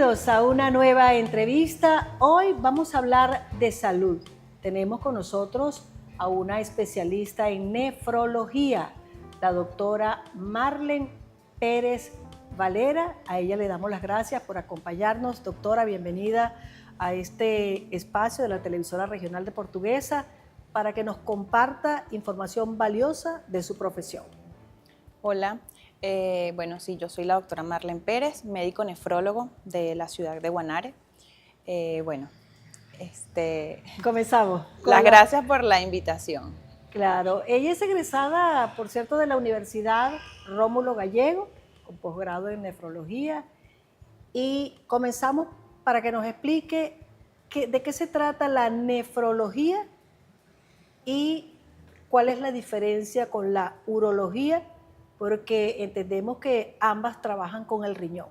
Bienvenidos a una nueva entrevista. Hoy vamos a hablar de salud. Tenemos con nosotros a una especialista en nefrología, la doctora Marlen Pérez Valera. A ella le damos las gracias por acompañarnos. Doctora, bienvenida a este espacio de la televisora regional de Portuguesa para que nos comparta información valiosa de su profesión. Hola, sí, yo soy la doctora Marlen Pérez, médico nefrólogo de la ciudad de Guanare. Comenzamos. Las gracias por la invitación. Claro, ella es egresada, por cierto, de la Universidad Rómulo Gallego, con posgrado en nefrología, y comenzamos para que nos explique de qué se trata la nefrología y cuál es la diferencia con la urología, porque entendemos que ambas trabajan con el riñón.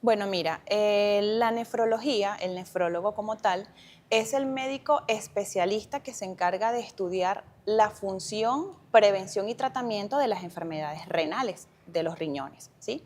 Bueno, mira, la nefrología, el nefrólogo como tal, es el médico especialista que se encarga de estudiar la función, prevención y tratamiento de las enfermedades renales de los riñones, ¿sí?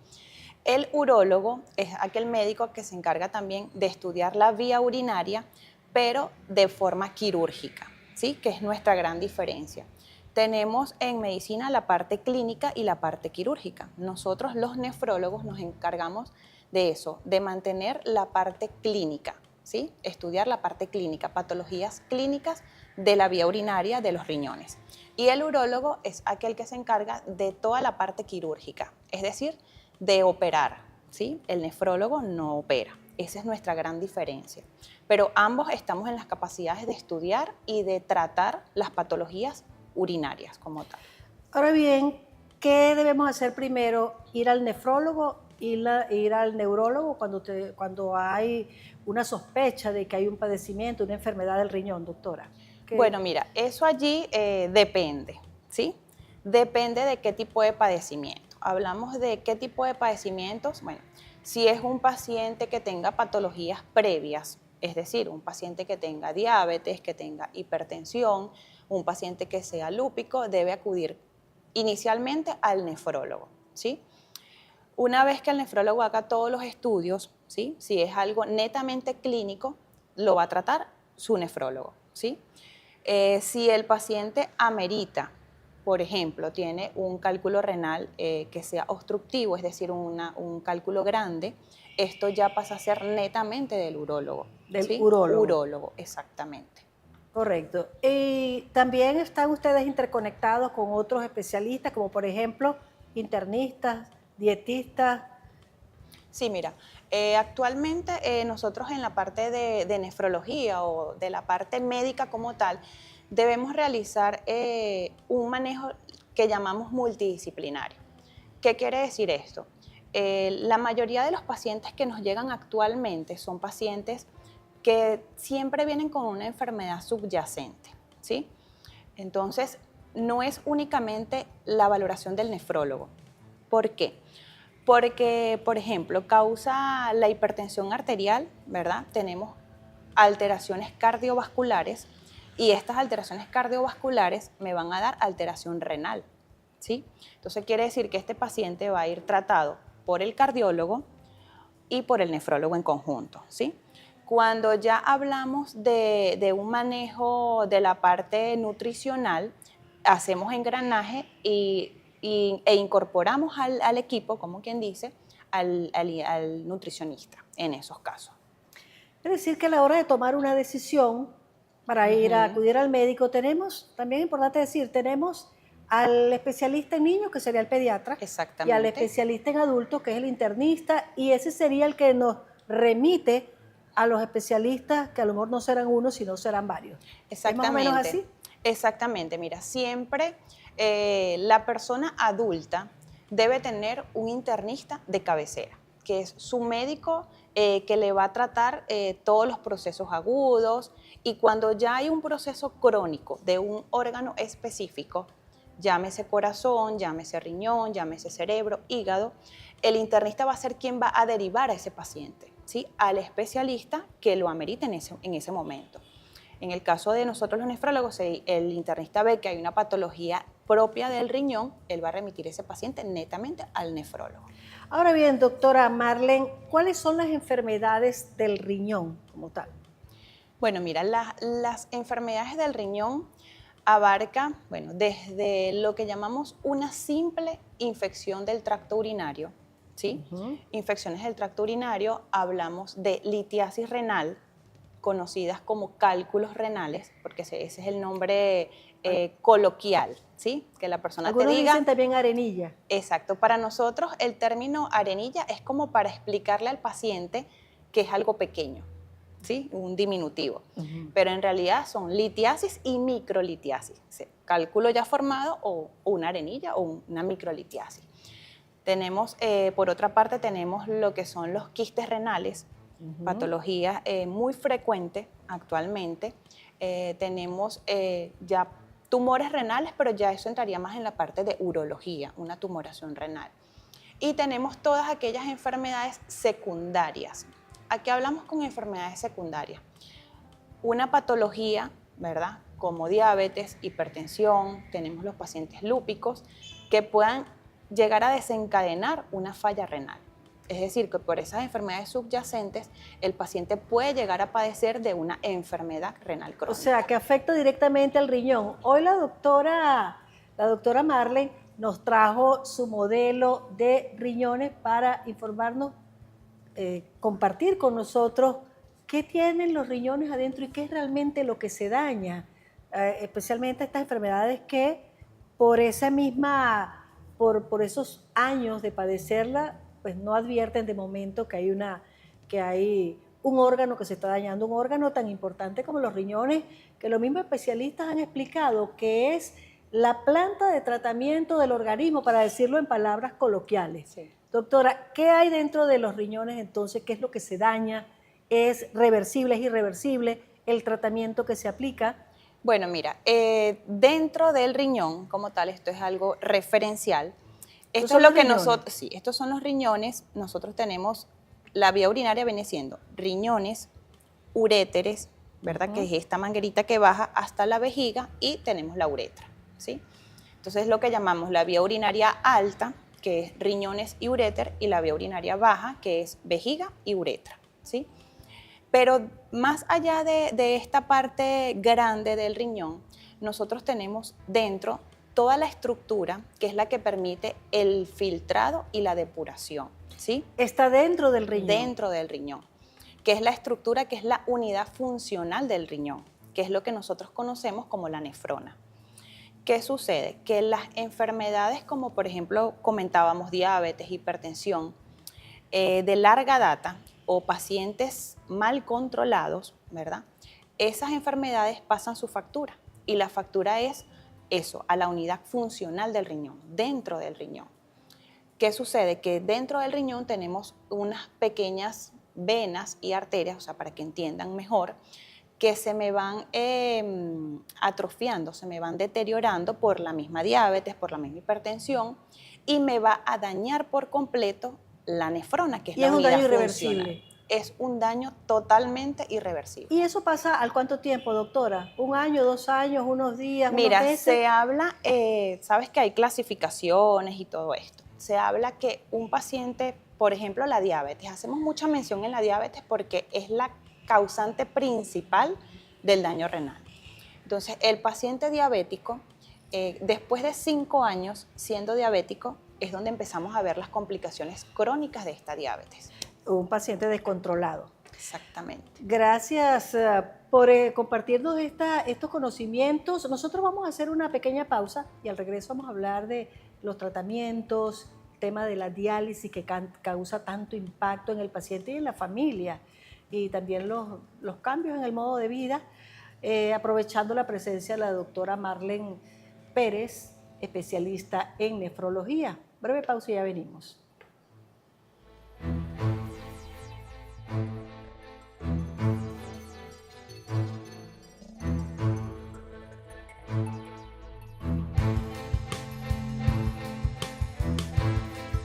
El urólogo es aquel médico que se encarga también de estudiar la vía urinaria, pero de forma quirúrgica, ¿sí? Que es nuestra gran diferencia. Tenemos en medicina la parte clínica y la parte quirúrgica. Nosotros los nefrólogos nos encargamos de eso, de mantener la parte clínica, ¿sí? Estudiar la parte clínica, patologías clínicas de la vía urinaria de los riñones. Y el urólogo es aquel que se encarga de toda la parte quirúrgica, es decir, de operar, ¿sí? El nefrólogo no opera. Esa es nuestra gran diferencia. Pero ambos estamos en las capacidades de estudiar y de tratar las patologías urinarias como tal. Ahora bien, ¿qué debemos hacer primero? ¿Ir al nefrólogo, ir al neurólogo cuando hay una sospecha de que hay un padecimiento, una enfermedad del riñón, doctora? Bueno, mira, eso allí depende, ¿sí? Depende de qué tipo de padecimiento. Hablamos de qué tipo de padecimientos. Bueno, si es un paciente que tenga patologías previas, es decir, un paciente que tenga diabetes, que tenga hipertensión, un paciente que sea lúpico, debe acudir inicialmente al nefrólogo, ¿sí? Una vez que el nefrólogo haga todos los estudios, ¿sí? Si es algo netamente clínico, lo va a tratar su nefrólogo, ¿sí? Si el paciente amerita, por ejemplo, tiene un cálculo renal que sea obstructivo, es decir, un cálculo grande, esto ya pasa a ser netamente del urólogo. Del ¿sí? urólogo. Urólogo, exactamente. Correcto. Y también están ustedes interconectados con otros especialistas, como por ejemplo internistas, dietistas. Sí, mira, actualmente nosotros en la parte de nefrología o de la parte médica como tal, debemos realizar un manejo que llamamos multidisciplinario. ¿Qué quiere decir esto? La mayoría de los pacientes que nos llegan actualmente son pacientes que siempre vienen con una enfermedad subyacente, ¿sí? Entonces, no es únicamente la valoración del nefrólogo. ¿Por qué? Porque, por ejemplo, causa la hipertensión arterial, ¿verdad? Tenemos alteraciones cardiovasculares y estas alteraciones cardiovasculares me van a dar alteración renal, ¿sí? Entonces quiere decir que este paciente va a ir tratado por el cardiólogo y por el nefrólogo en conjunto, ¿sí? Cuando ya hablamos de un manejo de la parte nutricional, hacemos engranaje e incorporamos al equipo, como quien dice, al nutricionista en esos casos. Es decir, que a la hora de tomar una decisión para ir a acudir al médico, también es importante decir, tenemos al especialista en niños, que sería el pediatra, y al especialista en adultos, que es el internista, y ese sería el que nos remite a los especialistas, que a lo mejor no serán uno, sino serán varios. Exactamente. ¿Es más o menos así? Exactamente, mira, siempre la persona adulta debe tener un internista de cabecera, que es su médico que le va a tratar todos los procesos agudos, y cuando ya hay un proceso crónico de un órgano específico, llámese corazón, llámese riñón, llámese cerebro, hígado, el internista va a ser quien va a derivar a ese paciente, ¿sí? Al especialista que lo amerite en ese momento. En el caso de nosotros los nefrólogos, el internista ve que hay una patología propia del riñón, él va a remitir ese paciente netamente al nefrólogo. Ahora bien, doctora Marlene, ¿cuáles son las enfermedades del riñón como tal? Bueno, mira, las enfermedades del riñón abarcan, bueno, desde lo que llamamos una simple infección del tracto urinario, ¿sí? Ujú. Infecciones del tracto urinario, hablamos de litiasis renal, conocidas como cálculos renales, porque ese es el nombre coloquial, ¿sí? Que la persona te Algunos dicen diga. también arenilla. Exacto, para nosotros el término arenilla es como para explicarle al paciente que es algo pequeño, ¿sí? Un diminutivo. Ujú. Pero en realidad son litiasis y microlitiasis, ¿sí? Cálculo ya formado o una arenilla o una microlitiasis. Tenemos, por otra parte, tenemos lo que son los quistes renales, Ujú. patología muy frecuente actualmente. Tenemos ya tumores renales, pero ya eso entraría más en la parte de urología, una tumoración renal. Y tenemos todas aquellas enfermedades secundarias. ¿A qué hablamos con enfermedades secundarias? Una patología, ¿verdad? Como diabetes, hipertensión, tenemos los pacientes lúpicos que puedan llegar a desencadenar una falla renal. Es decir, que por esas enfermedades subyacentes el paciente puede llegar a padecer de una enfermedad renal O sea, crónica. que afecta directamente al riñón. Hoy la doctora Marlene nos trajo su modelo de riñones para informarnos, compartir con nosotros qué tienen los riñones adentro y qué es realmente lo que se daña, especialmente estas enfermedades que por esa misma, por esos años de padecerla, pues no advierten de momento que hay un órgano que se está dañando, un órgano tan importante como los riñones, que los mismos especialistas han explicado que es la planta de tratamiento del organismo, para decirlo en palabras coloquiales. Sí. Doctora, ¿qué hay dentro de los riñones entonces? ¿Qué es lo que se daña? ¿Es reversible, es irreversible el tratamiento que se aplica? Bueno, mira, dentro del riñón como tal, esto es algo referencial. Esos Esto es son lo los que riñones. nosotros, sí, estos son los riñones. Nosotros tenemos, la vía urinaria viene siendo riñones, uréteres, ¿verdad? Que Ujú. es esta manguerita que baja hasta la vejiga, y tenemos la uretra, ¿sí? Entonces lo que llamamos la vía urinaria alta, que es riñones y uréter, y la vía urinaria baja, que es vejiga y uretra, ¿sí? Pero más allá de esta parte grande del riñón, nosotros tenemos dentro toda la estructura que es la que permite el filtrado y la depuración, ¿sí? Está dentro del riñón. Dentro del riñón, que es la estructura, que es la unidad funcional del riñón, que es lo que nosotros conocemos como la nefrona. ¿Qué sucede? Que las enfermedades como por ejemplo comentábamos diabetes, hipertensión, de larga data o pacientes mal controlados, ¿verdad? Esas enfermedades pasan su factura, y la factura es eso, a la unidad funcional del riñón, dentro del riñón. ¿Qué sucede? Que dentro del riñón tenemos unas pequeñas venas y arterias, o sea, para que entiendan mejor, que se me van atrofiando, se me van deteriorando por la misma diabetes, por la misma hipertensión, y me va a dañar por completo la nefrona, que es Y la es un unidad daño funcional. irreversible. Es un daño totalmente irreversible. ¿Y eso pasa al cuánto tiempo, doctora? ¿Un año, 2 años, unos días, unos Mira, meses? se habla, sabes que hay clasificaciones y todo esto. Se habla que un paciente, por ejemplo, la diabetes, hacemos mucha mención en la diabetes porque es la causante principal del daño renal. Entonces, el paciente diabético, después de 5 años siendo diabético, es donde empezamos a ver las complicaciones crónicas de esta diabetes. Un paciente descontrolado. Exactamente. Gracias por compartirnos estos conocimientos. Nosotros vamos a hacer una pequeña pausa y al regreso vamos a hablar de los tratamientos, el tema de la diálisis que causa tanto impacto en el paciente y en la familia, y también los cambios en el modo de vida, aprovechando la presencia de la doctora Marlene Pérez, especialista en nefrología. Breve pausa y ya venimos.